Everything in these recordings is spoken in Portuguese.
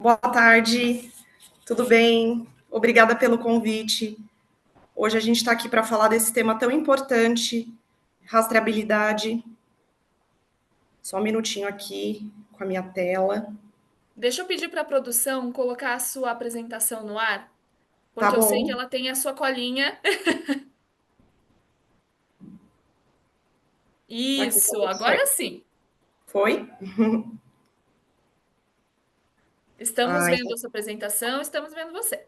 Boa tarde, tudo bem? Obrigada pelo convite. Hoje a gente está aqui para falar desse tema tão importante, rastreabilidade. Só um minutinho aqui com a minha tela. Deixa eu pedir para a produção colocar a sua apresentação no ar, Tá porque eu sei que bom? ela tem a sua colinha. Aqui tá Isso, tudo agora certo. sim. Foi? Estamos Ah, vendo então, a sua apresentação, estamos vendo você.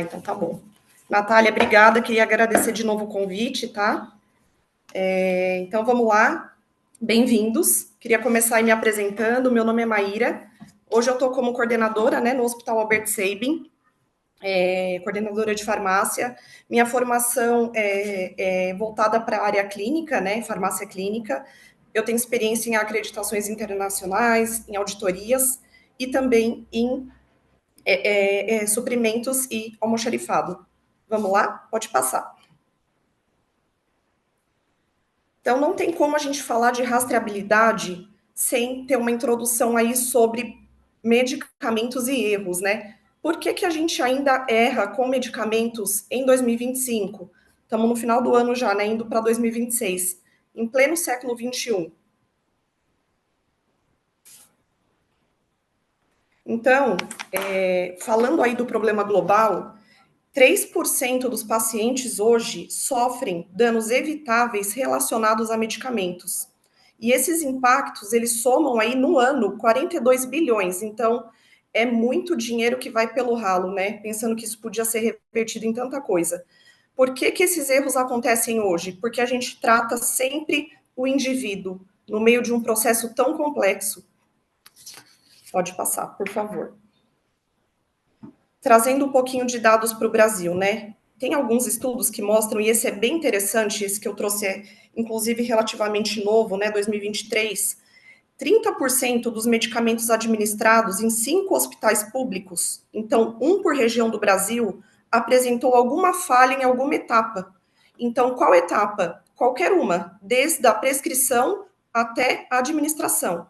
então tá bom. Natália, obrigada. Queria agradecer de novo o convite, tá? Então vamos lá. Bem-vindos. Queria começar aí me apresentando. Meu nome é Maíra. Hoje eu estou como coordenadora, né, no Hospital Albert Sabin. Coordenadora de farmácia. Minha formação é voltada para a área clínica, né, farmácia clínica. Eu tenho experiência em acreditações internacionais, em auditorias e também em suprimentos e almoxarifado. Vamos lá? Pode passar. Então, não tem como a gente falar de rastreabilidade sem ter uma introdução aí sobre medicamentos e erros, né? Por que que a gente ainda erra com medicamentos em 2025? Estamos no final do ano já, né? Indo para 2026, em pleno século 21. Então, falando aí do problema global, 3% dos pacientes hoje sofrem danos evitáveis relacionados a medicamentos. E esses impactos, eles somam aí no ano 42 bilhões. Então, é muito dinheiro que vai pelo ralo, né? Pensando que isso podia ser revertido em tanta coisa. Por que que esses erros acontecem hoje? Porque a gente trata sempre o indivíduo no meio de um processo tão complexo. Pode passar, por favor. Trazendo um pouquinho de dados para o Brasil, né? Tem alguns estudos que mostram, e esse é bem interessante, esse que eu trouxe é, inclusive, relativamente novo, né, 2023, 30% dos medicamentos administrados em 5 hospitais públicos, então, um por região do Brasil, apresentou alguma falha em alguma etapa. Então, qual etapa? Qualquer uma, desde a prescrição até a administração.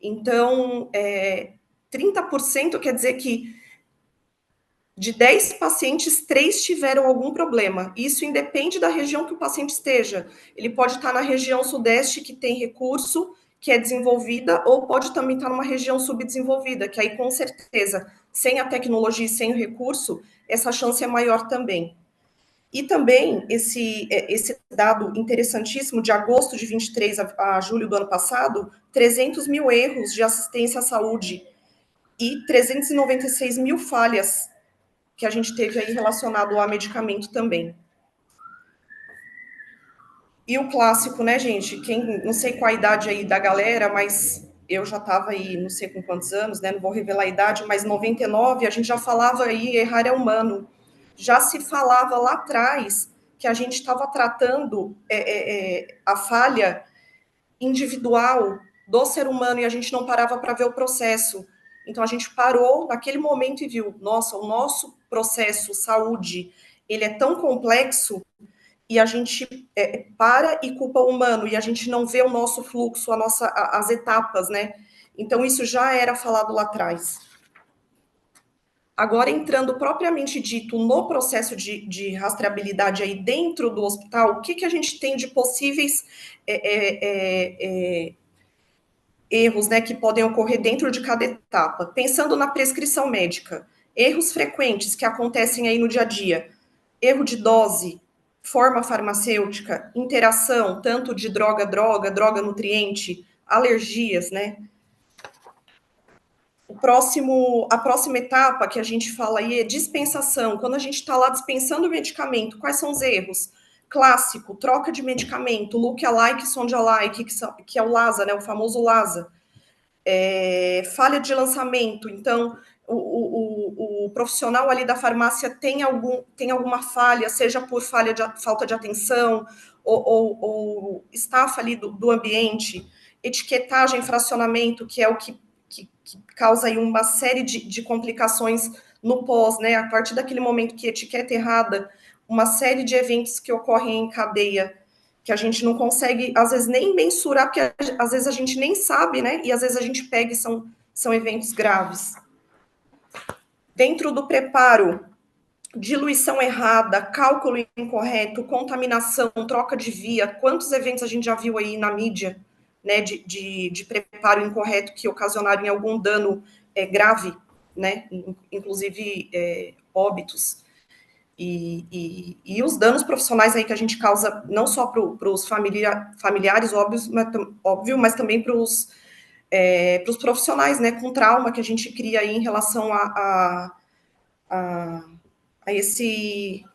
Então, 30% quer dizer que de 10 pacientes, 3 tiveram algum problema. Isso independe da região que o paciente esteja. Ele pode estar na região sudeste, que tem recurso, que é desenvolvida, ou pode também estar numa região subdesenvolvida, que aí, com certeza, sem a tecnologia e sem o recurso, essa chance é maior também. E também, esse dado interessantíssimo, de agosto de 23 a julho do ano passado, 300 mil erros de assistência à saúde e 396 mil falhas que a gente teve aí relacionado a medicamento também. E o clássico, né, gente? Quem, não sei qual a idade aí da galera, mas eu já estava aí, não sei com quantos anos, né? Não vou revelar a idade, mas em 99 a gente já falava aí, errar é humano. Já se falava lá atrás que a gente estava tratando a falha individual do ser humano e a gente não parava para ver o processo. Então a gente parou naquele momento e viu, nossa, o nosso processo saúde, ele é tão complexo e a gente para e culpa o humano e a gente não vê o nosso fluxo, as etapas, né? Então isso já era falado lá atrás. Agora, entrando propriamente dito no processo de rastreabilidade aí dentro do hospital, o que, que a gente tem de possíveis erros, né, que podem ocorrer dentro de cada etapa. Pensando na prescrição médica, erros frequentes que acontecem aí no dia a dia, erro de dose, forma farmacêutica, interação, tanto de droga-droga, droga-nutriente, alergias, né? A próxima etapa que a gente fala aí é dispensação. Quando a gente está lá dispensando o medicamento, quais são os erros? Clássico, troca de medicamento, look-alike, sound-alike, que é o LASA, né, o famoso LASA. Falha de lançamento, então o profissional ali da farmácia tem alguma falha, seja por falta de atenção ou estafa ali do ambiente, etiquetagem, fracionamento, que é o que causa aí uma série de complicações no pós, né? A partir daquele momento que etiqueta errada, uma série de eventos que ocorrem em cadeia que a gente não consegue, às vezes, nem mensurar, porque às vezes a gente nem sabe, né? E às vezes a gente pega e são eventos graves. Dentro do preparo, diluição errada, cálculo incorreto, contaminação, troca de via, quantos eventos a gente já viu aí na mídia, né, de preparo incorreto que ocasionaram em algum dano grave, né, inclusive óbitos. E os danos profissionais aí que a gente causa, não só para os familiares, óbvio, mas também para os profissionais, né, com trauma que a gente cria aí em relação a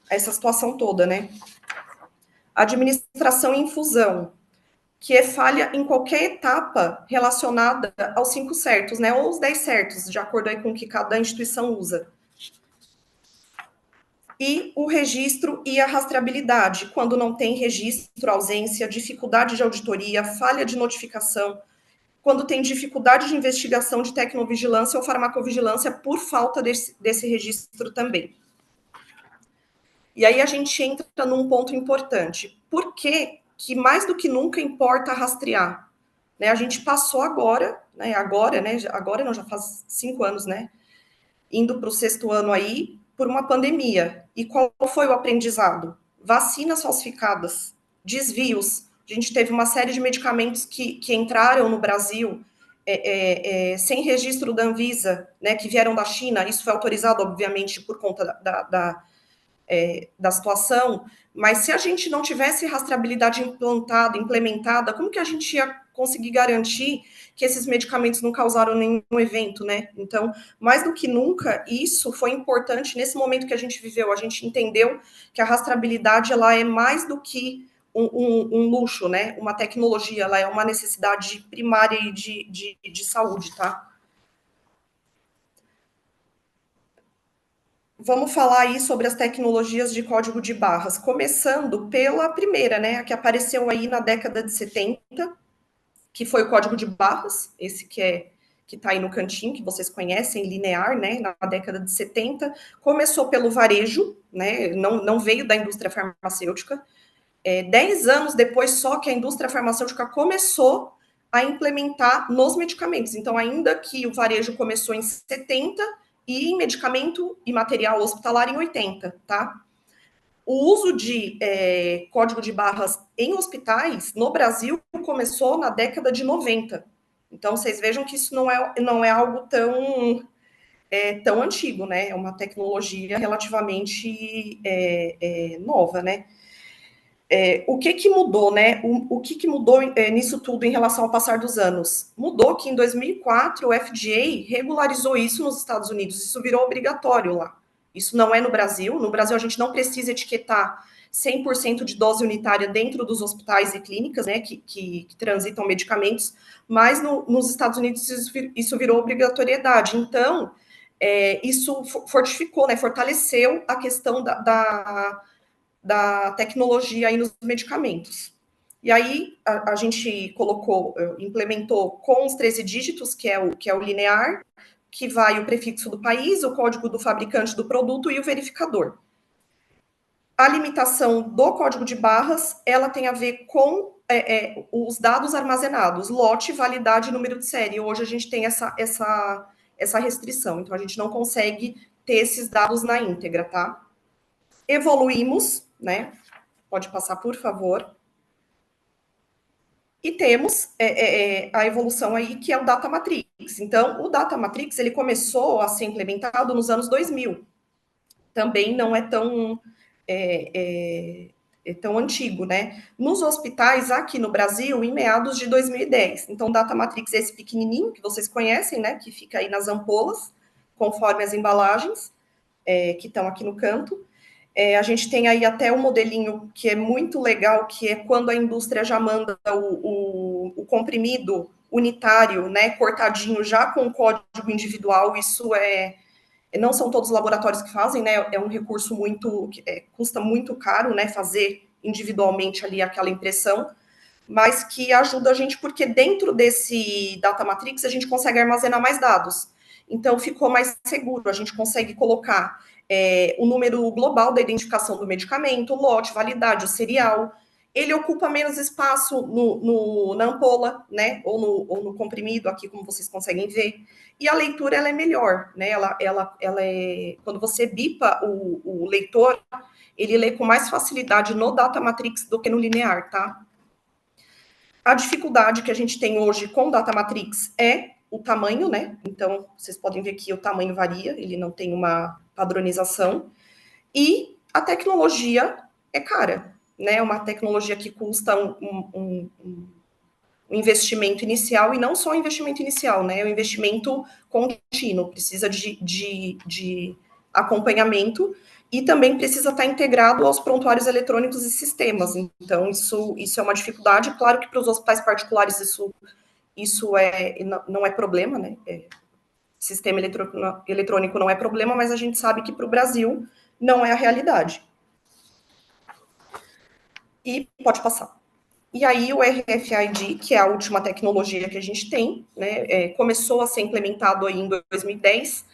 essa situação toda, né? Administração e infusão, que é falha em qualquer etapa relacionada aos 5 certos, né? Ou os 10 certos, de acordo aí com o que cada instituição usa. E o registro e a rastreabilidade, quando não tem registro, ausência, dificuldade de auditoria, falha de notificação, quando tem dificuldade de investigação de tecnovigilância ou farmacovigilância por falta desse registro também. E aí a gente entra num ponto importante. Por que mais do que nunca importa rastrear? Né, a gente passou agora não, já faz 5 anos, né? Indo para o 6º ano aí, por uma pandemia. E qual foi o aprendizado? Vacinas falsificadas, desvios. A gente teve uma série de medicamentos que entraram no Brasil sem registro da Anvisa, né, que vieram da China. Isso foi autorizado, obviamente, por conta da situação, mas se a gente não tivesse rastreabilidade implementada, como que a gente ia conseguir garantir que esses medicamentos não causaram nenhum evento, né? Então, mais do que nunca, isso foi importante nesse momento que a gente viveu. A gente entendeu que a rastreabilidade, ela é mais do que um luxo, né? Uma tecnologia, ela é uma necessidade primária de saúde, tá? Vamos falar aí sobre as tecnologias de código de barras, começando pela primeira, né, a que apareceu aí na década de 70, que foi o código de barras, esse que está aí no cantinho, que vocês conhecem, linear, né, na década de 70, começou pelo varejo, né, não veio da indústria farmacêutica, 10 anos depois só que a indústria farmacêutica começou a implementar nos medicamentos. Então, ainda que o varejo começou em 70, e em medicamento e material hospitalar em 80, tá? O uso de código de barras em hospitais, no Brasil, começou na década de 90. Então, vocês vejam que isso não é algo tão antigo, né? É uma tecnologia relativamente nova, né? O que mudou, né? O que mudou nisso tudo em relação ao passar dos anos? Mudou que em 2004 o FDA regularizou isso nos Estados Unidos, isso virou obrigatório lá. Isso não é no Brasil. No Brasil a gente não precisa etiquetar 100% de dose unitária dentro dos hospitais e clínicas, né, que transitam medicamentos, mas nos Estados Unidos isso virou obrigatoriedade. Então, isso fortificou, né, fortaleceu a questão da tecnologia aí nos medicamentos. E aí a gente implementou com os 13 dígitos, que é o linear, que vai o prefixo do país, o código do fabricante do produto e o verificador. A limitação do código de barras, ela tem a ver com os dados armazenados, lote, validade e número de série. Hoje a gente tem essa restrição, então a gente não consegue ter esses dados na íntegra, tá? Evoluímos, né? Pode passar, por favor. E temos a evolução aí, que é o Data Matrix. Então, o Data Matrix, ele começou a ser implementado nos anos 2000. Também não é tão antigo, né? Nos hospitais, aqui no Brasil, em meados de 2010. Então, o Data Matrix é esse pequenininho, que vocês conhecem, né? Que fica aí nas ampolas, conforme as embalagens, que estão aqui no canto. A gente tem aí até um modelinho que é muito legal, que é quando a indústria já manda o comprimido unitário, né, cortadinho, já com código individual. Isso não são todos os laboratórios que fazem, né, é um recurso custa muito caro, né, fazer individualmente ali aquela impressão, mas que ajuda a gente, porque dentro desse Data Matrix a gente consegue armazenar mais dados. Então, ficou mais seguro, a gente consegue colocar o número global da identificação do medicamento, o lote, validade, o serial. ele ocupa menos espaço na ampola, né? Ou no comprimido, aqui como vocês conseguem ver. E a leitura ela é melhor, né? Ela é. Quando você bipa o leitor, ele lê com mais facilidade no Data Matrix do que no linear, tá? A dificuldade que a gente tem hoje com Data Matrix é o tamanho, né? Então, vocês podem ver que o tamanho varia, ele não tem uma padronização. E a tecnologia é cara, né? Uma tecnologia que custa um investimento inicial, e não só o investimento inicial, né? É um investimento contínuo, precisa de acompanhamento e também precisa estar integrado aos prontuários eletrônicos e sistemas. Então, isso é uma dificuldade. Claro que para os hospitais particulares isso não é problema, né? Sistema eletrônico não é problema, mas a gente sabe que para o Brasil não é a realidade. E pode passar. E aí o RFID, que é a última tecnologia que a gente tem, né, começou a ser implementado aí em 2010.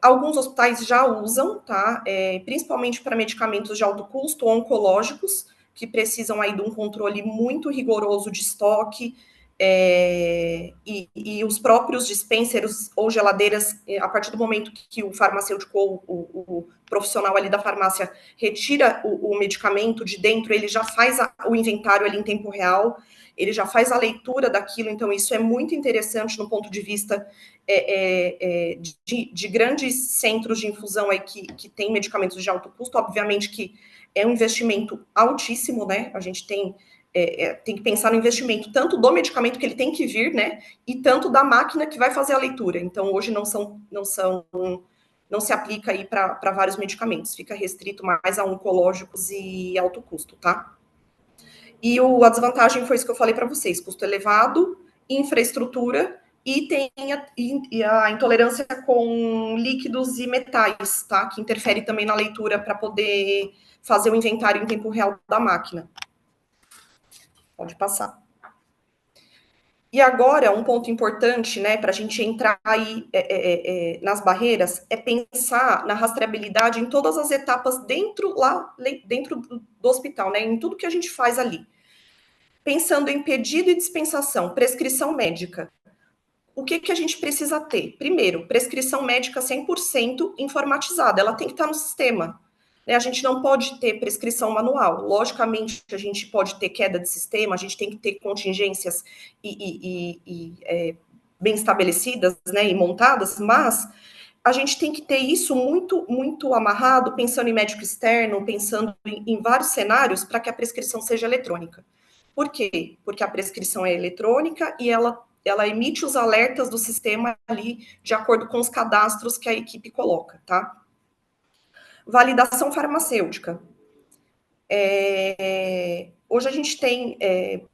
Alguns hospitais já usam, tá? Principalmente para medicamentos de alto custo, oncológicos, que precisam aí de um controle muito rigoroso de estoque, e os próprios dispensers ou geladeiras, a partir do momento que o farmacêutico ou o profissional ali da farmácia retira o medicamento de dentro, ele já faz o inventário ali em tempo real, ele já faz a leitura daquilo, então isso é muito interessante no ponto de vista de grandes centros de infusão aí que tem medicamentos de alto custo. Obviamente que é um investimento altíssimo, né? A gente tem que pensar no investimento tanto do medicamento que ele tem que vir, né? E tanto da máquina que vai fazer a leitura. Então, hoje não se aplica aí para vários medicamentos, fica restrito mais a oncológicos e alto custo, tá? E a desvantagem foi isso que eu falei para vocês: custo elevado, infraestrutura e tem a intolerância com líquidos e metais, tá? Que interfere também na leitura para poder fazer o inventário em tempo real da máquina. Pode passar. E agora, um ponto importante, né, para a gente entrar aí nas barreiras, é pensar na rastreabilidade em todas as etapas dentro do hospital, né, em tudo que a gente faz ali. Pensando em pedido e dispensação, prescrição médica. O que a gente precisa ter? Primeiro, prescrição médica 100% informatizada, ela tem que estar no sistema. A gente não pode ter prescrição manual. Logicamente, a gente pode ter queda de sistema, a gente tem que ter contingências bem estabelecidas, né, e montadas, mas a gente tem que ter isso muito, muito amarrado, pensando em médico externo, pensando em vários cenários para que a prescrição seja eletrônica. Por quê? Porque a prescrição é eletrônica e ela emite os alertas do sistema ali de acordo com os cadastros que a equipe coloca, tá? Validação farmacêutica. Hoje a gente tem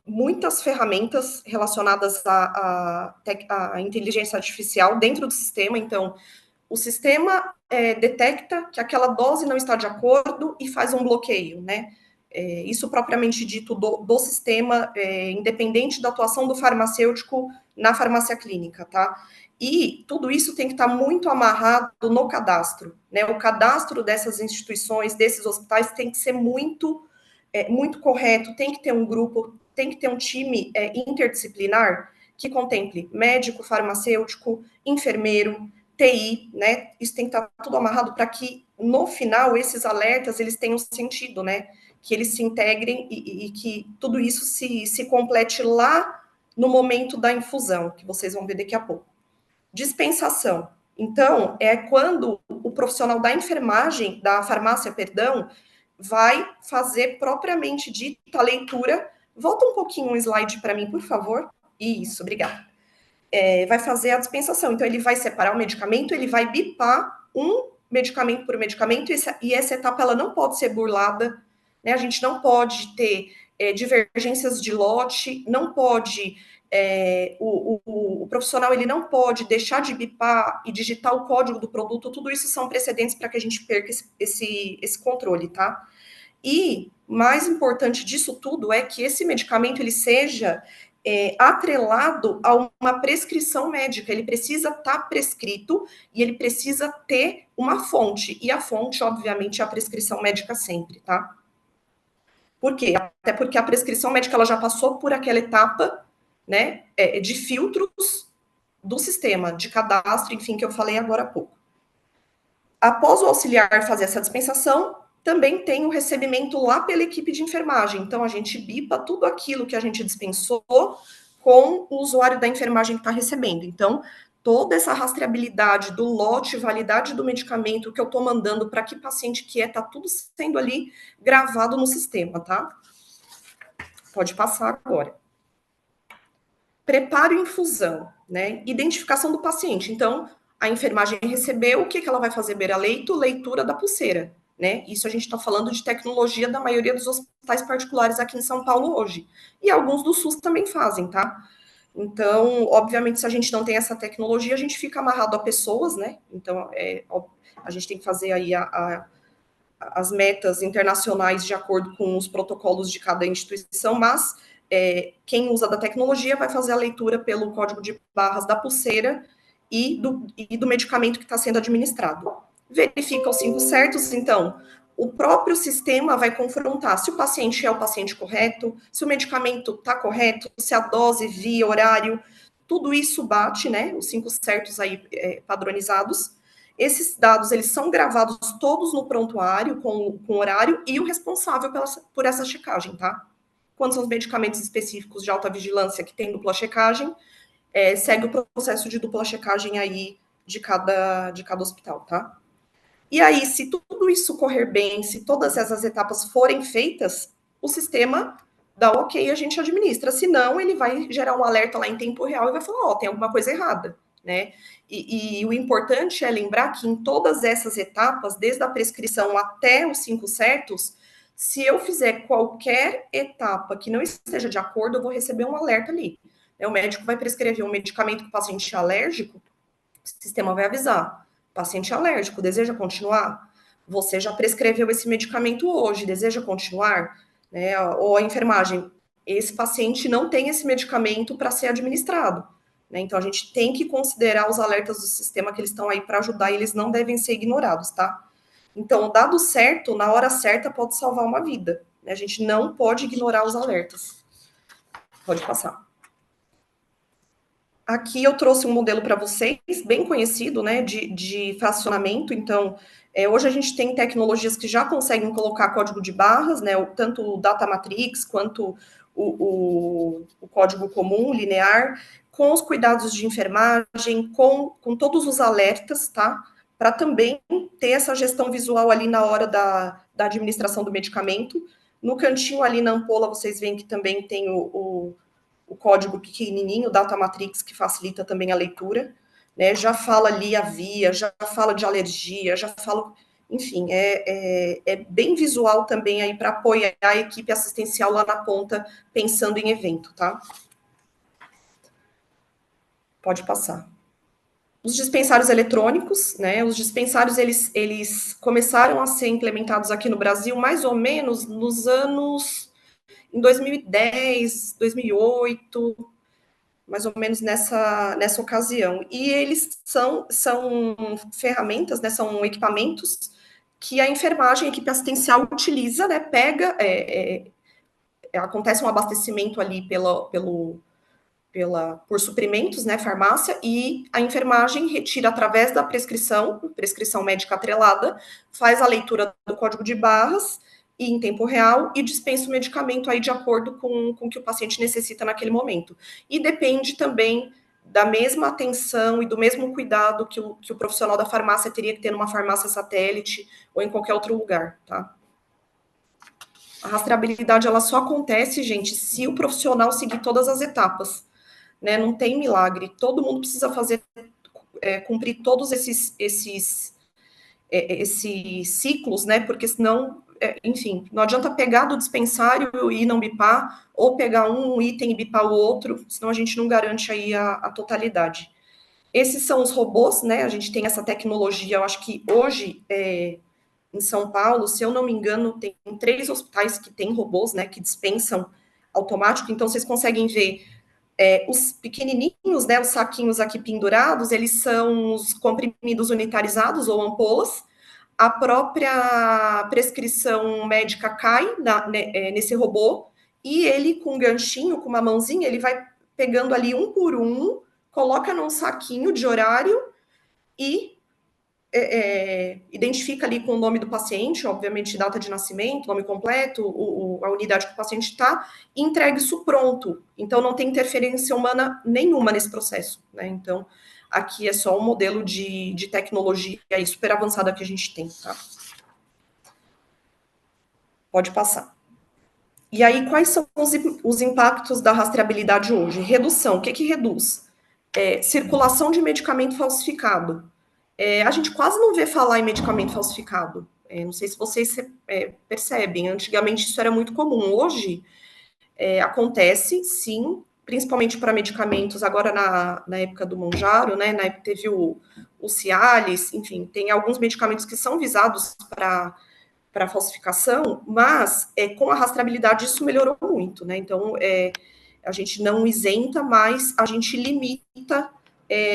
muitas ferramentas relacionadas à inteligência artificial dentro do sistema. Então, o sistema detecta que aquela dose não está de acordo e faz um bloqueio, né? Isso propriamente dito do sistema, independente da atuação do farmacêutico na farmácia clínica, tá? E tudo isso tem que estar muito amarrado no cadastro, né? O cadastro dessas instituições, desses hospitais, tem que ser muito correto, tem que ter um grupo, tem que ter um time interdisciplinar que contemple médico, farmacêutico, enfermeiro, TI, né? Isso tem que estar tudo amarrado para que, no final, esses alertas, eles tenham sentido, né? Que eles se integrem e que tudo isso se complete lá no momento da infusão, que vocês vão ver daqui a pouco. Dispensação. Então, é quando o profissional da enfermagem, da farmácia, perdão, vai fazer propriamente dita a leitura. Volta um pouquinho um slide para mim, por favor. Isso, obrigada. Vai fazer a dispensação. Então, ele vai separar o medicamento, ele vai bipar um medicamento por medicamento, e essa etapa ela não pode ser burlada, né? A gente não pode ter divergências de lote, não pode... o profissional ele não pode deixar de bipar e digitar o código do produto. Tudo isso são precedentes para que a gente perca esse controle, tá? E mais importante disso tudo é que esse medicamento ele seja atrelado a uma prescrição médica. Ele precisa estar prescrito e ele precisa ter uma fonte. E a fonte, obviamente, é a prescrição médica sempre, tá? Por quê? Até porque a prescrição médica ela já passou por aquela etapa, né, de filtros do sistema, de cadastro, enfim, que eu falei agora há pouco. Após o auxiliar fazer essa dispensação, também tem o recebimento lá pela equipe de enfermagem. Então, a gente bipa tudo aquilo que a gente dispensou com o usuário da enfermagem que está recebendo. Então, toda essa rastreabilidade do lote, validade do medicamento que eu estou mandando para que paciente que está tudo sendo ali gravado no sistema, tá? Pode passar agora. Preparo e infusão, né? Identificação do paciente. Então, a enfermagem recebeu, o que ela vai fazer beira-leito? Leitura da pulseira, né? Isso a gente está falando de tecnologia da maioria dos hospitais particulares aqui em São Paulo hoje. E alguns do SUS também fazem, tá? Então, obviamente, se a gente não tem essa tecnologia, a gente fica amarrado a pessoas, né? Então, a gente tem que fazer aí as metas internacionais de acordo com os protocolos de cada instituição, mas quem usa da tecnologia vai fazer a leitura pelo código de barras da pulseira e do medicamento que está sendo administrado. Verifica os 5 certos, então, o próprio sistema vai confrontar se o paciente é o paciente correto, se o medicamento está correto, se a dose, via, horário, tudo isso bate, né? Os 5 certos aí padronizados. Esses dados, eles são gravados todos no prontuário, com horário, e o responsável por essa checagem, tá? Quando são os medicamentos específicos de alta vigilância que tem dupla checagem, segue o processo de dupla checagem aí de cada hospital, tá? E aí, se tudo isso correr bem, se todas essas etapas forem feitas, o sistema dá ok e a gente administra. Senão, ele vai gerar um alerta lá em tempo real e vai falar, ó, tem alguma coisa errada, né? E o importante é lembrar que em todas essas etapas, desde a prescrição até os 5 certos, se eu fizer qualquer etapa que não esteja de acordo, eu vou receber um alerta ali. O médico vai prescrever um medicamento que o paciente é alérgico, o sistema vai avisar. Paciente alérgico, deseja continuar? Você já prescreveu esse medicamento hoje, deseja continuar? Né? Ou a enfermagem, esse paciente não tem esse medicamento para ser administrado. Né? Então, a gente tem que considerar os alertas do sistema que eles estão aí para ajudar e eles não devem ser ignorados, tá? Então, o dado certo, na hora certa, pode salvar uma vida. Né? A gente não pode ignorar os alertas. Pode passar. Aqui eu trouxe um modelo para vocês, bem conhecido, né, de fracionamento. Então, hoje a gente tem tecnologias que já conseguem colocar código de barras, né, tanto o Data Matrix quanto o código comum, linear, com os cuidados de enfermagem, com todos os alertas, tá? Para também ter essa gestão visual ali na hora da administração do medicamento. No cantinho ali na ampola, vocês veem que também tem o código pequenininho, o Data Matrix, que facilita também a leitura, né? Já fala ali a via, já fala de alergia, já fala, enfim, é bem visual também aí para apoiar a equipe assistencial lá na ponta, pensando em evento, tá? Pode passar. Os dispensários eletrônicos, né? Os dispensários, eles começaram a ser implementados aqui no Brasil mais ou menos nos anos em 2010, 2008, mais ou menos nessa ocasião. E eles são ferramentas, né, são equipamentos que a enfermagem, a equipe assistencial utiliza, né, pega, acontece um abastecimento ali por suprimentos, né, farmácia, e a enfermagem retira através da prescrição médica atrelada, faz a leitura do código de barras, e em tempo real, e dispensa o medicamento aí de acordo com o que o paciente necessita naquele momento. E depende também da mesma atenção e do mesmo cuidado que o profissional da farmácia teria que ter numa farmácia satélite ou em qualquer outro lugar, tá? A rastreabilidade, ela só acontece, gente, se o profissional seguir todas as etapas, né? Não tem milagre, todo mundo precisa fazer, cumprir todos esses ciclos, né? Porque senão, enfim, não adianta pegar do dispensário e não bipar, ou pegar um item e bipar o outro, senão a gente não garante aí a totalidade. Esses são os robôs, né? A gente tem essa tecnologia, eu acho que hoje, em São Paulo, se eu não me engano, tem 3 hospitais que têm robôs, né? Que dispensam automático, então vocês conseguem ver os pequenininhos, né, os saquinhos aqui pendurados, eles são os comprimidos unitarizados ou ampolas. a própria prescrição médica cai nesse robô, e ele, com um ganchinho, com uma mãozinha, ele vai pegando ali um por um, coloca num saquinho de horário e identifica ali com o nome do paciente, obviamente data de nascimento, nome completo, a unidade que o paciente está, e entrega isso pronto. Então, não tem interferência humana nenhuma nesse processo, né? Então, aqui é só um modelo de tecnologia aí super avançada que a gente tem, tá? Pode passar. E aí, quais são os impactos da rastreabilidade hoje? Redução, o que reduz? Circulação de medicamento falsificado. A gente quase não vê falar em medicamento falsificado. Não sei se vocês percebem, antigamente isso era muito comum. Hoje, acontece, sim, principalmente para medicamentos, agora na época do Monjaro, né, na época teve o Cialis, enfim, tem alguns medicamentos que são visados para falsificação, mas com a rastreabilidade isso melhorou muito, né? Então, a gente não isenta, mas a gente limita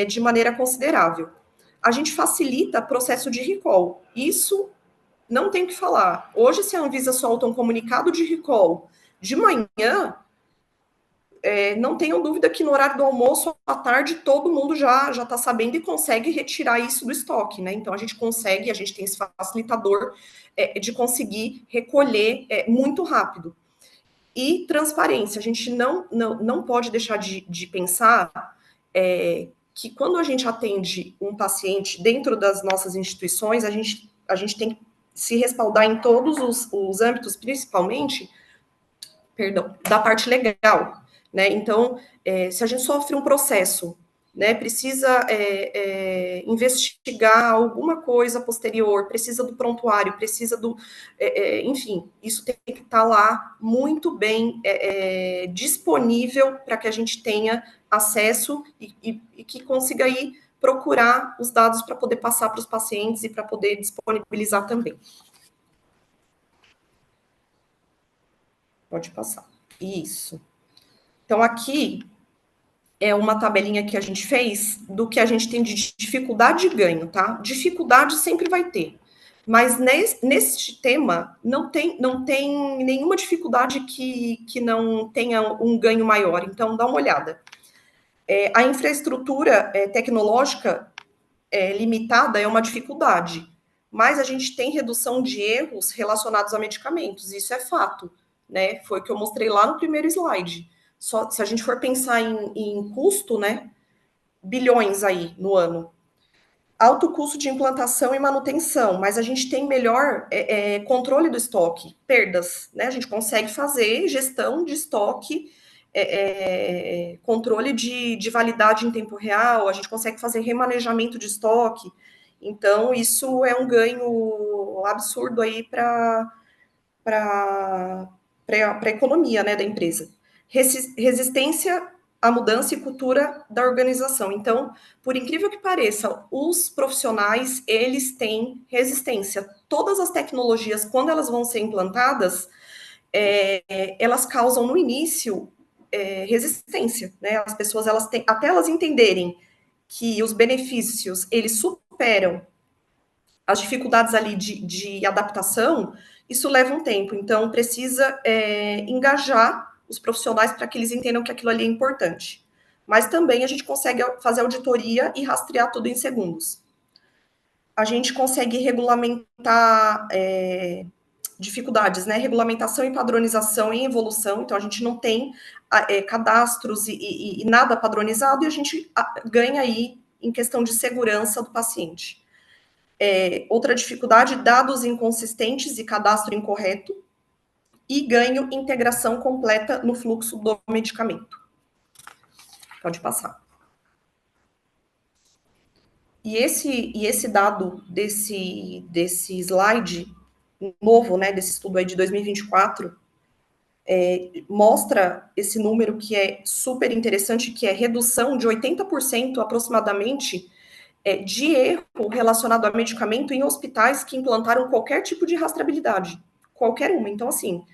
de maneira considerável. A gente facilita o processo de recall. Isso não tem o que falar. Hoje, se a Anvisa solta um comunicado de recall de manhã, não tenham dúvida que no horário do almoço, à tarde, todo mundo já está sabendo e consegue retirar isso do estoque, né? Então, a gente tem esse facilitador de conseguir recolher muito rápido. E transparência, a gente não pode deixar de pensar que quando a gente atende um paciente dentro das nossas instituições, a gente tem que se respaldar em todos os âmbitos, principalmente, da parte legal, né? Então, se a gente sofre um processo, né, precisa investigar alguma coisa posterior, precisa do prontuário, precisa enfim, isso tem que estar lá muito bem disponível para que a gente tenha acesso e que consiga aí procurar os dados para poder passar para os pacientes e para poder disponibilizar também. Pode passar. Isso. Então, aqui é uma tabelinha que a gente fez do que a gente tem de dificuldade e ganho, tá? Dificuldade sempre vai ter. Mas nesse tema, não tem nenhuma dificuldade que não tenha um ganho maior. Então, dá uma olhada. A infraestrutura tecnológica limitada é uma dificuldade. Mas a gente tem redução de erros relacionados a medicamentos. Isso é fato, né? Foi o que eu mostrei lá no primeiro slide. Só se a gente for pensar em custo, né? Bilhões aí no ano. Alto custo de implantação e manutenção, mas a gente tem melhor controle do estoque, perdas, né? A gente consegue fazer gestão de estoque, controle de validade em tempo real, a gente consegue fazer remanejamento de estoque. Então, isso é um ganho absurdo aí para a economia, né, da empresa. Resistência à mudança e cultura da organização. Então, por incrível que pareça, os profissionais, eles têm resistência. Todas as tecnologias, quando elas vão ser implantadas, elas causam no início resistência, né? As pessoas, até elas entenderem que os benefícios, eles superam as dificuldades ali de adaptação, isso leva um tempo. Então, precisa engajar os profissionais para que eles entendam que aquilo ali é importante. Mas também a gente consegue fazer auditoria e rastrear tudo em segundos. A gente consegue regulamentar dificuldades, né? Regulamentação e padronização em evolução. Então, a gente não tem cadastros e nada padronizado, e a gente ganha aí em questão de segurança do paciente. Outra dificuldade, dados inconsistentes e cadastro incorreto, e ganho integração completa no fluxo do medicamento. Pode passar. E esse dado desse slide novo, né, desse estudo aí de 2024, mostra esse número que é super interessante, que é redução de 80% aproximadamente de erro relacionado a medicamento em hospitais que implantaram qualquer tipo de rastreabilidade, qualquer uma. Então, assim,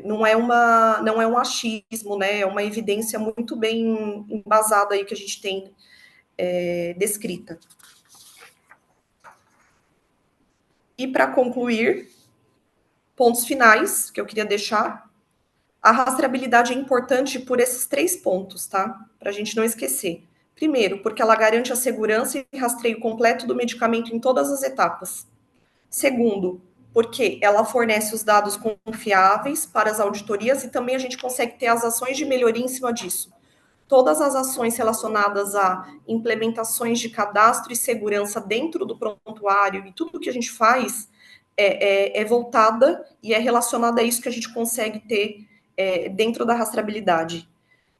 não é um achismo, né? É uma evidência muito bem embasada aí que a gente tem descrita. E para concluir, pontos finais que eu queria deixar. A rastreabilidade é importante por esses 3 pontos, tá? Para a gente não esquecer. Primeiro, porque ela garante a segurança e rastreio completo do medicamento em todas as etapas. Segundo, porque ela fornece os dados confiáveis para as auditorias e também a gente consegue ter as ações de melhoria em cima disso. Todas as ações relacionadas a implementações de cadastro e segurança dentro do prontuário e tudo que a gente faz é voltada e é relacionada a isso que a gente consegue ter dentro da rastreabilidade.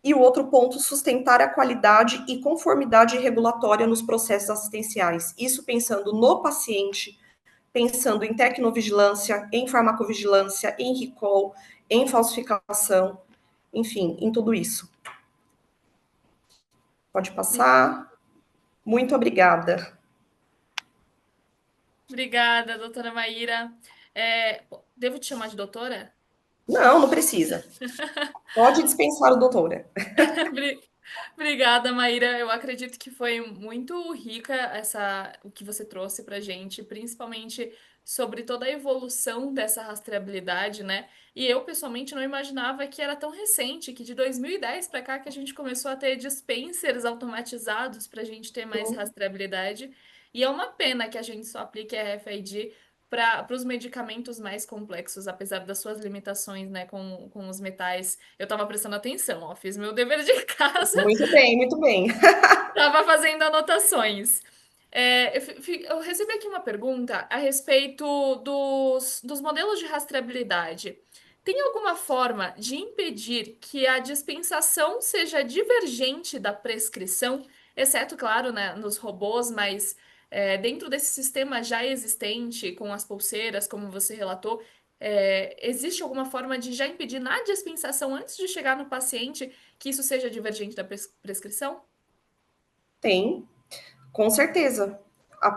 E o outro ponto, sustentar a qualidade e conformidade regulatória nos processos assistenciais. Isso pensando no paciente, pensando em tecnovigilância, em farmacovigilância, em recall, em falsificação, enfim, em tudo isso. Pode passar. Muito obrigada. Obrigada, doutora Maíra. Devo te chamar de doutora? Não, não precisa. Pode dispensar o doutora. Obrigada, Maíra. Eu acredito que foi muito rica o que você trouxe para gente, principalmente sobre toda a evolução dessa rastreabilidade, né? E eu, pessoalmente, não imaginava que era tão recente, que de 2010 para cá que a gente começou a ter dispensers automatizados para a gente ter mais Sim, rastreabilidade. E é uma pena que a gente só aplique a RFID para os medicamentos mais complexos, apesar das suas limitações, né, com os metais. Eu estava prestando atenção, ó, fiz meu dever de casa, muito bem, muito bem. estava fazendo anotações. Eu recebi aqui uma pergunta a respeito dos modelos de rastreabilidade. Tem alguma forma de impedir que a dispensação seja divergente da prescrição, exceto, claro, né, nos robôs, mas dentro desse sistema já existente, com as pulseiras, como você relatou, existe alguma forma de já impedir na dispensação, antes de chegar no paciente, que isso seja divergente da prescrição? Tem, com certeza.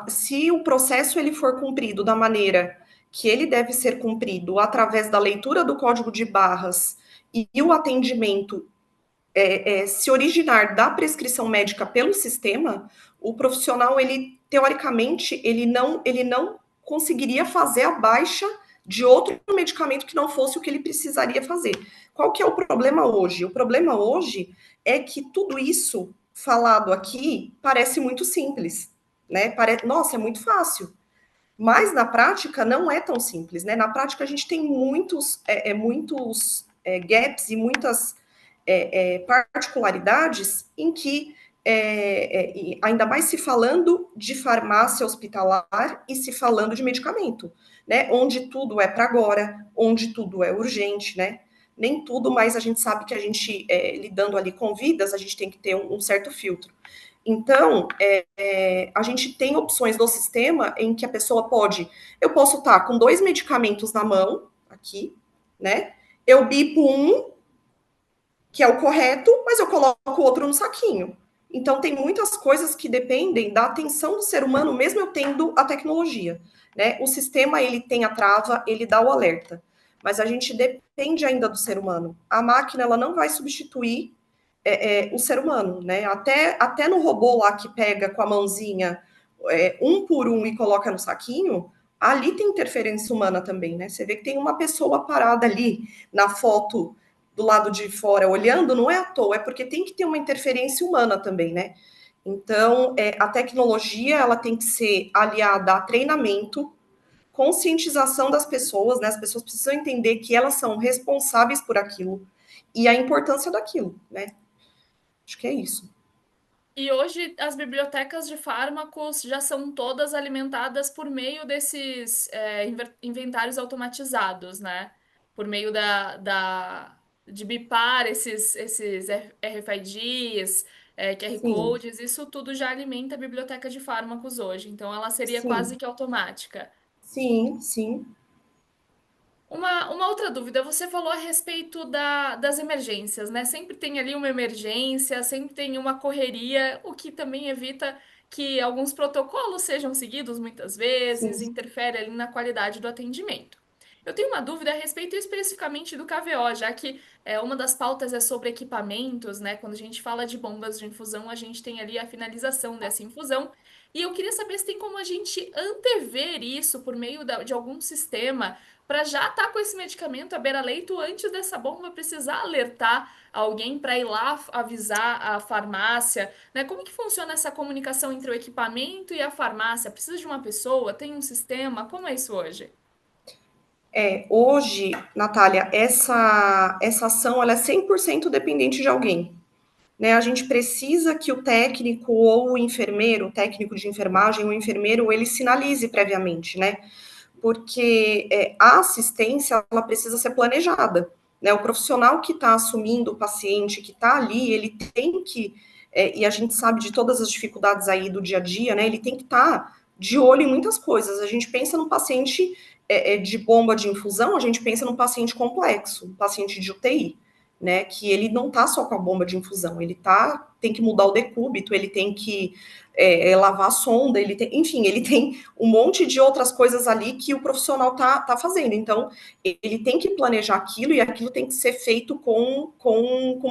Se o processo ele for cumprido da maneira que ele deve ser cumprido, através da leitura do código de barras e o atendimento se originar da prescrição médica pelo sistema, o profissional, ele, teoricamente, ele não conseguiria fazer a baixa de outro medicamento que não fosse o que ele precisaria fazer. Qual que é o problema hoje? O problema hoje é que tudo isso falado aqui parece muito simples, né? Nossa, é muito fácil. Mas na prática não é tão simples, né? Na prática a gente tem muitos gaps e muitas particularidades em que, ainda mais se falando de farmácia hospitalar e se falando de medicamento, né? Onde tudo é para agora, onde tudo é urgente, né? Nem tudo, mas a gente sabe que a gente, lidando ali com vidas, a gente tem que ter um certo filtro. Então, a gente tem opções no sistema em que a pessoa eu posso estar com 2 medicamentos na mão, aqui, né? Eu bipo um, que é o correto, mas eu coloco o outro no saquinho. Então, tem muitas coisas que dependem da atenção do ser humano, mesmo eu tendo a tecnologia, né? O sistema, ele tem a trava, ele dá o alerta, mas a gente depende ainda do ser humano. A máquina, ela não vai substituir o ser humano, né? Até no robô lá que pega com a mãozinha um por um e coloca no saquinho, ali tem interferência humana também, né? Você vê que tem uma pessoa parada ali na foto do lado de fora olhando, não é à toa, é porque tem que ter uma interferência humana também, né? Então, a tecnologia ela tem que ser aliada a treinamento, conscientização das pessoas, né? As pessoas precisam entender que elas são responsáveis por aquilo e a importância daquilo, né? Acho que é isso. E hoje as bibliotecas de fármacos já são todas alimentadas por meio desses inventários automatizados, né? Por meio de bipar esses RFIDs, QR Sim, codes, isso tudo já alimenta a biblioteca de fármacos hoje. Então ela seria quase sim, que automática. sim, sim, Uma outra dúvida, você falou a respeito das emergências, né? Sempre tem ali uma emergência, sempre tem uma correria, o que também evita que alguns protocolos sejam seguidos muitas vezes, sim, interfere ali na qualidade do atendimento. Eu tenho uma dúvida a respeito especificamente do KVO, já que uma das pautas é sobre equipamentos, né? Quando a gente fala de bombas de infusão, a gente tem ali a finalização dessa infusão. E eu queria saber se tem como a gente antever isso por meio de algum sistema para já estar com esse medicamento à beira-leito antes dessa bomba precisar alertar alguém para ir lá avisar a farmácia, né? Como que funciona essa comunicação entre o equipamento e a farmácia? Precisa de uma pessoa? Tem um sistema? Como é isso hoje? Hoje, Natália, essa ação ela é 100% dependente de alguém, né? A gente precisa que o técnico ou o enfermeiro, o técnico de enfermagem, o enfermeiro, ele sinalize previamente, né? Porque a assistência ela precisa ser planejada, né? O profissional que está assumindo o paciente, que está ali, ele tem que, e a gente sabe de todas as dificuldades aí do dia a dia, né? Ele tem que estar de olho em muitas coisas. A gente pensa no paciente de bomba de infusão, a gente pensa num paciente complexo, um paciente de UTI, né? Que ele não está só com a bomba de infusão, tem que mudar o decúbito, ele tem que lavar a sonda, enfim, ele tem um monte de outras coisas ali que o profissional tá fazendo. Então, ele tem que planejar aquilo e aquilo tem que ser feito com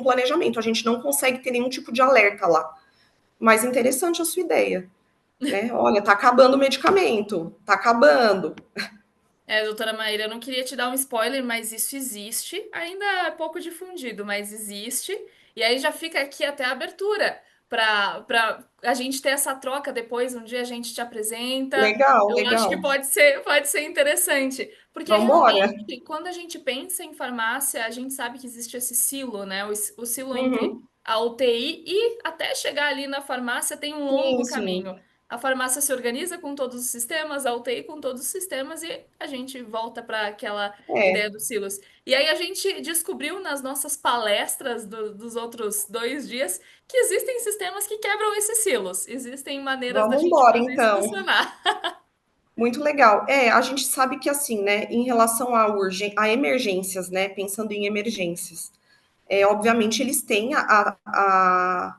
planejamento. A gente não consegue ter nenhum tipo de alerta lá. Mas interessante a sua ideia, né? Olha, tá acabando o medicamento, tá acabando. Doutora Maíra, eu não queria te dar um spoiler, mas isso existe. Ainda é pouco difundido, mas existe. E aí já fica aqui até a abertura para a gente ter essa troca depois. Um dia a gente te apresenta. Legal, Eu acho que legal. pode ser interessante. Porque Vamos embora. realmente, quando a gente pensa em farmácia, a gente sabe que existe esse silo, né? O silo entre Uhum. a UTI e até chegar ali na farmácia tem um Sim, longo sim. caminho. A farmácia se organiza com todos os sistemas, a UTI com todos os sistemas e a gente volta para aquela ideia É, dos silos. E aí a gente descobriu nas nossas palestras dos outros 2 dias que existem sistemas que quebram esses silos. Existem maneiras da vamos gente embora, fazer isso então. funcionar. Muito legal. A gente sabe que assim, né, em relação a emergências, né, pensando em emergências, obviamente eles têm a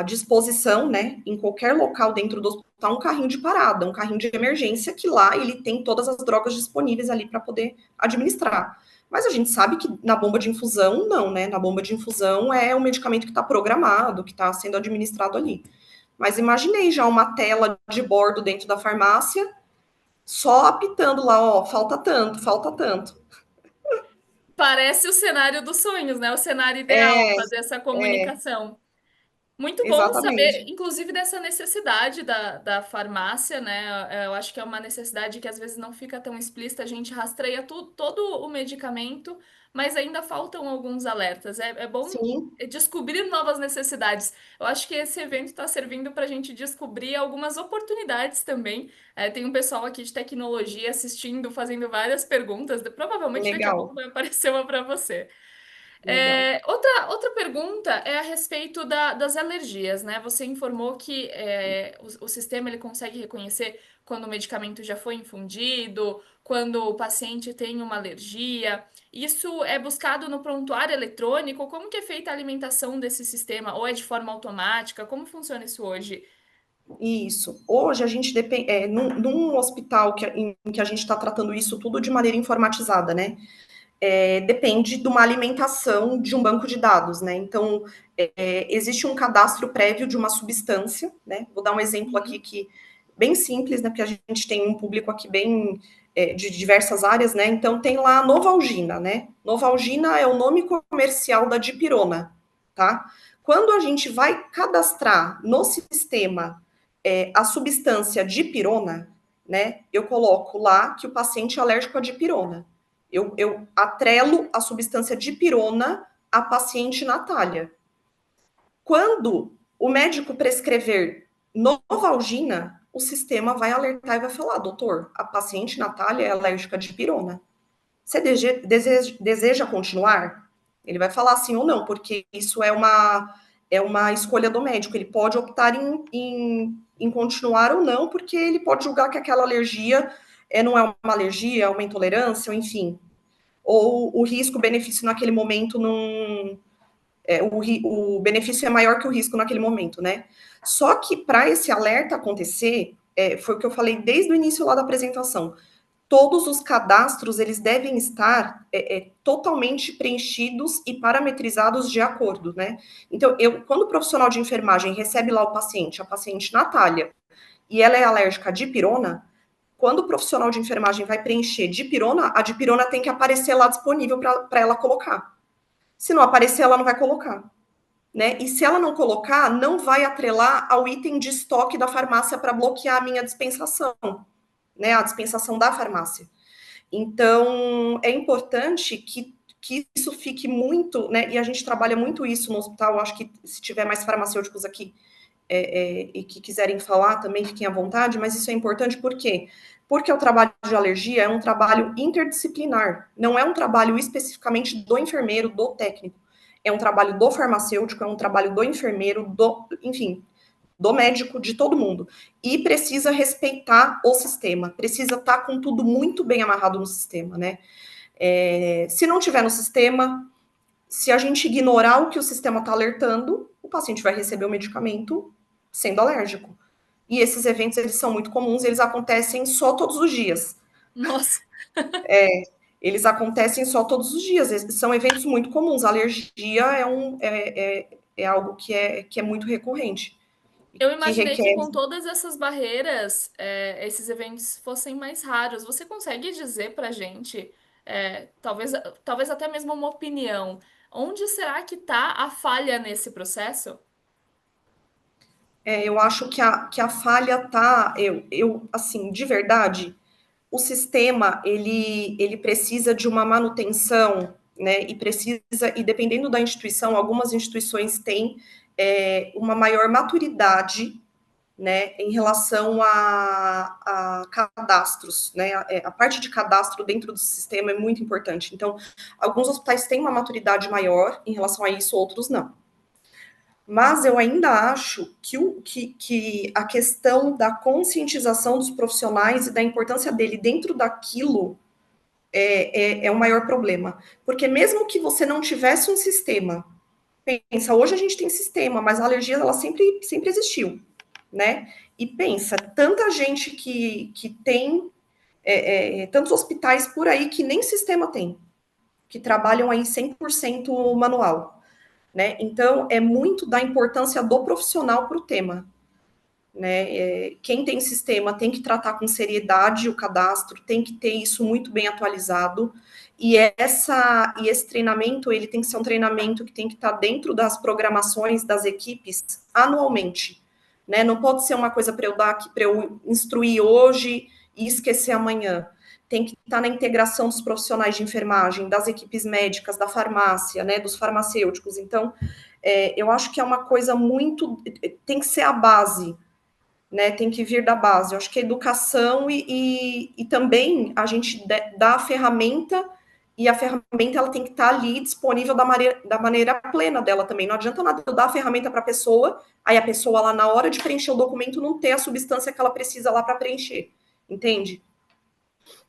disposição, né, em qualquer local dentro do hospital, um carrinho de parada, um carrinho de emergência, que lá ele tem todas as drogas disponíveis ali para poder administrar. Mas a gente sabe que na bomba de infusão, não, né? Na bomba de infusão é um medicamento que está programado, que está sendo administrado ali. Mas imaginei já uma tela de bordo dentro da farmácia, só apitando lá, ó, falta tanto, falta tanto. Parece o cenário dos sonhos, né? O cenário ideal, É, fazer essa é, comunicação. Muito bom saber, exatamente. inclusive, dessa necessidade da farmácia, né? Eu acho que é uma necessidade que às vezes não fica tão explícita, a gente rastreia todo o medicamento, mas ainda faltam alguns alertas. É bom Sim, descobrir novas necessidades. Eu acho que esse evento está servindo para a gente descobrir algumas oportunidades também. Tem um pessoal aqui de tecnologia assistindo, fazendo várias perguntas. Provavelmente daqui a pouco legal, vai aparecer uma para você. legal. Outra pergunta é a respeito das alergias, né? Você informou que o sistema ele consegue reconhecer quando o medicamento já foi infundido, quando o paciente tem uma alergia. Isso é buscado no prontuário eletrônico? Como que é feita a alimentação desse sistema? Ou é de forma automática? Como funciona isso hoje? Isso. Hoje a gente depende, num hospital em que a gente está tratando isso tudo de maneira informatizada, né? Depende de uma alimentação de um banco de dados, né? Então, existe um cadastro prévio de uma substância, né? Vou dar um exemplo aqui Uhum. que bem simples, né? Porque a gente tem um público aqui bem de diversas áreas, né? Então, tem lá a Novalgina, né? Novalgina é o nome comercial da dipirona, tá? Quando a gente vai cadastrar no sistema a substância dipirona, né? Eu coloco lá que o paciente é alérgico à dipirona. Eu atrelo a substância dipirona à paciente Natália. Quando o médico prescrever Novalgina, o sistema vai alertar e vai falar, doutor, a paciente Natália é alérgica à dipirona. Você deseja continuar? Ele vai falar sim ou não, porque isso é uma escolha do médico. Ele pode optar em continuar ou não, porque ele pode julgar que aquela alergia não é uma alergia, é uma intolerância, ou enfim. Ou o risco-benefício naquele momento não. O benefício é maior que o risco naquele momento, né? Só que para esse alerta acontecer, foi o que eu falei desde o início lá da apresentação, todos os cadastros eles devem estar totalmente preenchidos e parametrizados de acordo, né? Então, quando o profissional de enfermagem recebe lá o paciente, a paciente Natália, e ela é alérgica à dipirona, quando o profissional de enfermagem vai preencher dipirona, a dipirona tem que aparecer lá disponível para ela colocar. Se não aparecer, ela não vai colocar. Né? E se ela não colocar, não vai atrelar ao item de estoque da farmácia para bloquear a minha dispensação, né? A dispensação da farmácia. Então, é importante que isso fique muito, né? E a gente trabalha muito isso no hospital. Eu acho que se tiver mais farmacêuticos aqui e que quiserem falar também, fiquem à vontade, mas isso é importante por quê? Porque o trabalho de alergia é um trabalho interdisciplinar, não é um trabalho especificamente do enfermeiro, do técnico. É um trabalho do farmacêutico, é um trabalho do enfermeiro, enfim, do médico, de todo mundo. E precisa respeitar o sistema, precisa estar com tudo muito bem amarrado no sistema, né? Se não tiver no sistema, se a gente ignorar o que o sistema está alertando, o paciente vai receber o medicamento sendo alérgico. E esses eventos, eles são muito comuns, eles acontecem só todos os dias. Nossa. Eles acontecem só todos os dias, são eventos muito comuns. A alergia é algo que é muito recorrente, Eu que imaginei que requer. com todas essas barreiras, esses eventos fossem mais raros. Você consegue dizer pra gente, talvez até mesmo uma opinião, onde será que está a falha nesse processo? Eu acho que a falha tá, assim, de verdade, o sistema, ele precisa de uma manutenção, né, e dependendo da instituição, algumas instituições têm uma maior maturidade, né, em relação a cadastros, né, a parte de cadastro dentro do sistema é muito importante. Então, alguns hospitais têm uma maturidade maior em relação a isso, outros não. Mas eu ainda acho que a questão da conscientização dos profissionais e da importância dele dentro daquilo é o maior problema. Porque mesmo que você não tivesse um sistema, pensa, hoje a gente tem sistema, mas a alergia ela sempre existiu, né? E pensa, tanta gente que tem, tantos hospitais por aí que nem sistema tem, que trabalham aí 100% manual, né? Então, é muito da importância do profissional para o tema, né? Quem tem sistema tem que tratar com seriedade o cadastro, tem que ter isso muito bem atualizado, e esse treinamento, ele tem que ser um treinamento que tem que estar dentro das programações das equipes anualmente, né? Não pode ser uma coisa para eu instruir hoje e esquecer amanhã. Tem que estar na integração dos profissionais de enfermagem, das equipes médicas, da farmácia, né, dos farmacêuticos. Então, eu acho que é uma coisa muito. Tem que ser a base, né? Tem que vir da base. Eu acho que a educação e também a gente dá a ferramenta, e a ferramenta ela tem que estar ali disponível da maneira plena dela também. Não adianta nada eu dar a ferramenta para a pessoa, aí a pessoa lá na hora de preencher o documento não ter a substância que ela precisa lá para preencher. Entende?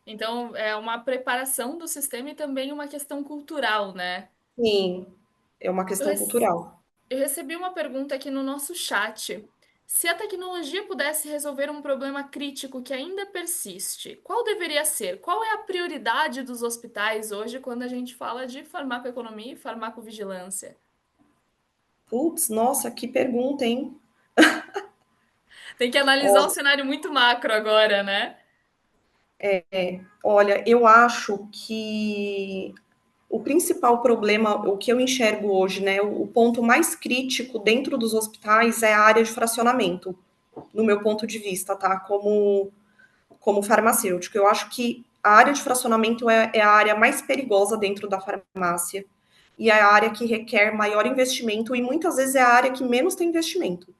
Então, é uma preparação do sistema e também uma questão cultural, né? Sim, é uma Eu, questão rece- cultural. eu recebi uma pergunta aqui no nosso chat. Se a tecnologia pudesse resolver um problema crítico que ainda persiste, qual deveria ser? Qual é a prioridade dos hospitais hoje quando a gente fala de farmacoeconomia e farmacovigilância? Putz, nossa, que pergunta, hein? Tem que analisar um cenário muito macro agora, né? Olha, eu acho que o principal problema, o que eu enxergo hoje, né, o ponto mais crítico dentro dos hospitais é a área de fracionamento, no meu ponto de vista, tá? Como farmacêutico. Eu acho que a área de fracionamento é a área mais perigosa dentro da farmácia e é a área que requer maior investimento e muitas vezes é a área que menos tem investimento.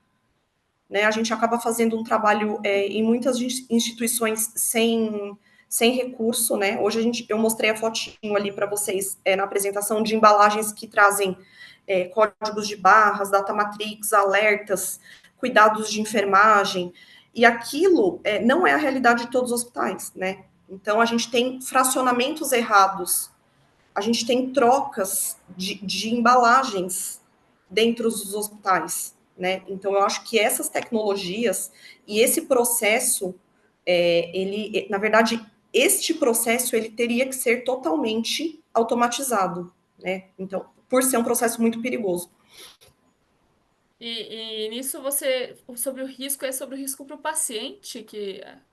Né? A gente acaba fazendo um trabalho em muitas instituições sem recurso, né? Hoje eu mostrei a fotinho ali para vocês na apresentação de embalagens que trazem códigos de barras, data matrix, alertas, cuidados de enfermagem, e aquilo não é a realidade de todos os hospitais, né? Então a gente tem fracionamentos errados, a gente tem trocas de embalagens dentro dos hospitais, né? Então, eu acho que essas tecnologias e esse processo, na verdade, este processo, ele teria que ser totalmente automatizado, né? Então, por ser um processo muito perigoso. E nisso você, sobre o risco, é sobre o risco para o paciente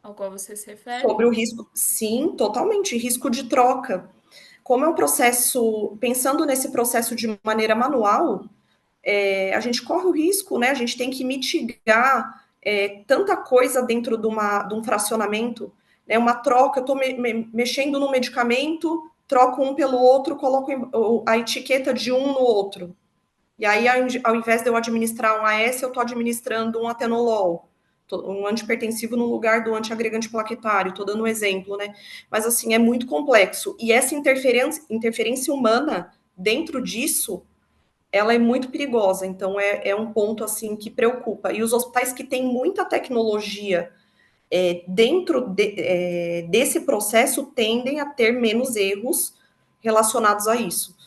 ao qual você se refere? Sobre o risco, sim, totalmente, risco de troca. Como é um processo, pensando nesse processo de maneira manual, a gente corre o risco, né? A gente tem que mitigar tanta coisa dentro de um fracionamento, né? Uma troca, eu estou mexendo no medicamento, troco um pelo outro, coloco a etiqueta de um no outro. E aí, ao invés de eu administrar um AS, eu estou administrando um atenolol, um antipertensivo no lugar do antiagregante plaquetário, estou dando um exemplo, né? Mas, assim, é muito complexo. E essa interferência humana dentro disso, ela é muito perigosa. Então, é um ponto, assim, que preocupa. E os hospitais que têm muita tecnologia desse processo tendem a ter menos erros relacionados a isso.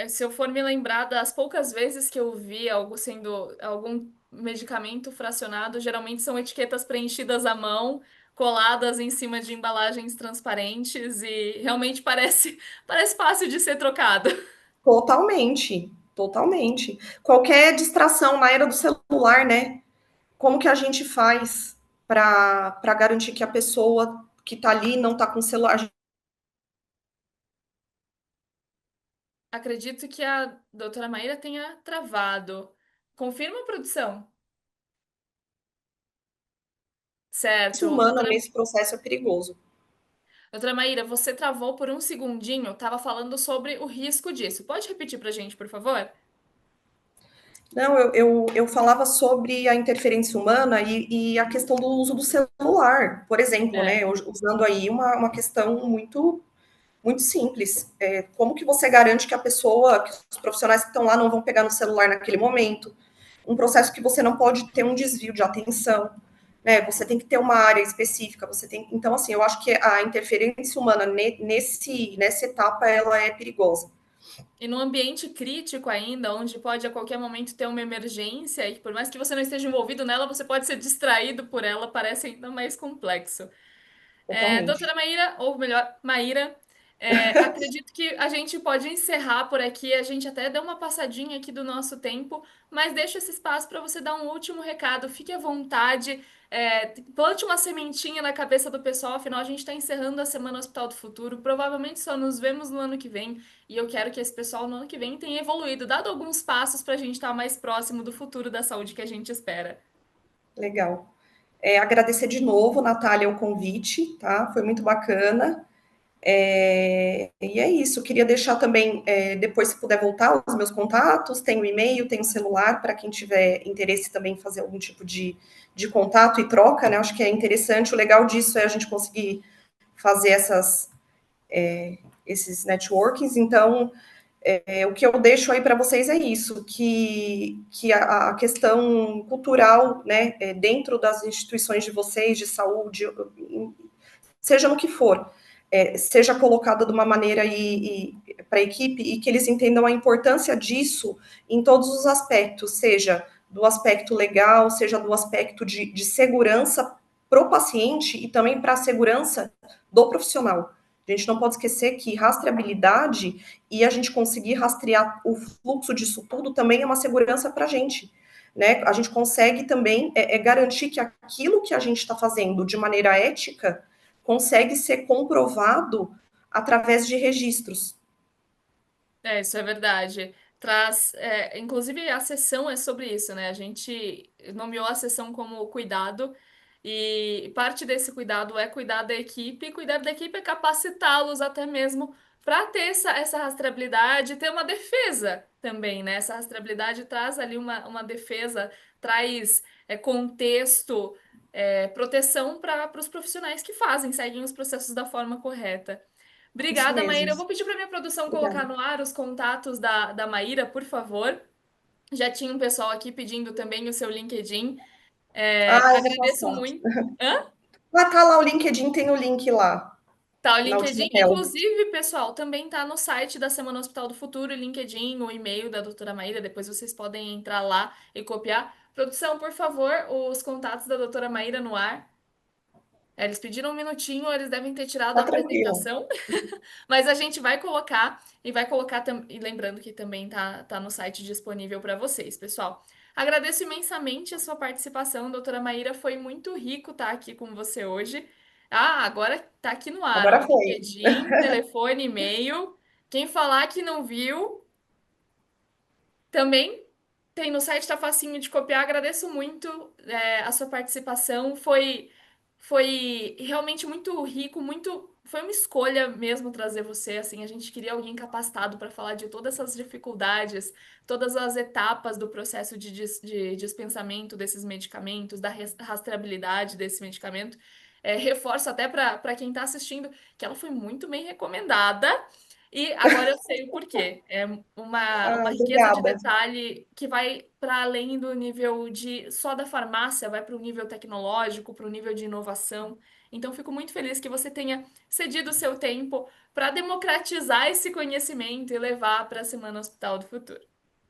Se eu for me lembrar das poucas vezes que eu vi algo sendo algum medicamento fracionado, geralmente são etiquetas preenchidas à mão, coladas em cima de embalagens transparentes e realmente parece parece fácil de ser trocado. Totalmente, totalmente. Qualquer distração na era do celular, né? Como que a gente faz para garantir que a pessoa que está ali não está com o celular? Acredito que a doutora Maíra tenha travado. Confirma, produção? A Certo. humana nesse processo é perigoso. Doutora Maíra, você travou por um segundinho, estava falando sobre o risco disso. Pode repetir para a gente, por favor? Não, eu falava sobre a interferência humana e a questão do uso do celular, por exemplo, né? Certo. Usando aí uma questão muito simples. Como que você garante que a pessoa, que os profissionais que estão lá não vão pegar no celular naquele momento? Um processo que você não pode ter um desvio de atenção, né? Você tem que ter uma área específica, você tem. Então, assim, eu acho que a interferência humana nessa etapa ela é perigosa. E num ambiente crítico ainda, onde pode a qualquer momento ter uma emergência, e que por mais que você não esteja envolvido nela, você pode ser distraído por ela, parece ainda mais complexo. Totalmente. Doutora Maíra, ou melhor, Maíra, acredito que a gente pode encerrar por aqui. A gente até deu uma passadinha aqui do nosso tempo, mas deixo esse espaço para você dar um último recado. Fique à vontade, plante uma sementinha na cabeça do pessoal. Afinal, a gente está encerrando a Semana Hospital do Futuro. Provavelmente só nos vemos no ano que vem. E eu quero que esse pessoal no ano que vem tenha evoluído, dado alguns passos para a gente estar mais próximo do futuro da saúde que a gente espera. Legal. Agradecer de novo, Natália, o convite, tá? Foi muito bacana. E é isso. Queria deixar também, depois, se puder voltar, os meus contatos. Tem o e-mail, tem o celular, para quem tiver interesse também em fazer algum tipo de contato e troca, né? Acho que é interessante. O legal disso é a gente conseguir fazer esses networkings. Então, o que eu deixo aí para vocês é isso, que a questão cultural, né, dentro das instituições de vocês, de saúde, seja no que for, seja colocada de uma maneira para a equipe e que eles entendam a importância disso em todos os aspectos, seja do aspecto legal, seja do aspecto de segurança para o paciente e também para a segurança do profissional. A gente não pode esquecer que rastreabilidade e a gente conseguir rastrear o fluxo disso tudo também é uma segurança para a gente. Né? A gente consegue também garantir que aquilo que a gente está fazendo de maneira ética consegue ser comprovado através de registros. Isso é verdade. Inclusive a sessão é sobre isso, né? A gente nomeou a sessão como cuidado e parte desse cuidado é cuidar da equipe, e cuidar da equipe é capacitá-los até mesmo para ter essa rastreabilidade, ter uma defesa também, né? Essa rastreabilidade traz ali uma defesa, traz contexto, proteção para os profissionais que fazem, seguem os processos da forma correta. Isso Obrigada, mesmo. Maíra. Eu vou pedir para minha produção colocar Obrigada. no ar os contatos da Maíra, por favor. Já tinha um pessoal aqui pedindo também o seu LinkedIn. Ah, eu vou Agradeço passar. muito. Hã? Ah, tá lá o LinkedIn, tem o link lá, Tá, o na última LinkedIn. tela. Inclusive, pessoal, também tá no site da Semana Hospital do Futuro, o LinkedIn, o e-mail da doutora Maíra. Depois vocês podem entrar lá e copiar. Produção, por favor, os contatos da doutora Maíra no ar. Eles pediram um minutinho, eles devem ter tirado Tá a tranquilo. apresentação, mas a gente vai colocar e vai colocar e lembrando que também tá no site disponível para vocês, pessoal. Agradeço imensamente a sua participação, doutora Maíra, foi muito rico estar aqui com você hoje. Ah, agora tá aqui no ar, ó, Agora foi. LinkedIn, telefone, e-mail. Quem falar que não viu, também tem no site, tá facinho de copiar. Agradeço muito, a sua participação. Foi realmente muito rico, foi uma escolha mesmo trazer você. Assim, a gente queria alguém capacitado para falar de todas essas dificuldades, todas as etapas do processo de dispensamento desses medicamentos, da rastreabilidade desse medicamento. Reforço até para quem está assistindo que ela foi muito bem recomendada. E agora eu sei o porquê. É Ah, uma riqueza de obrigada. detalhe que vai para além do nível de só da farmácia, vai para o nível tecnológico, para o nível de inovação. Então, fico muito feliz que você tenha cedido o seu tempo para democratizar esse conhecimento e levar para a Semana Hospital do Futuro.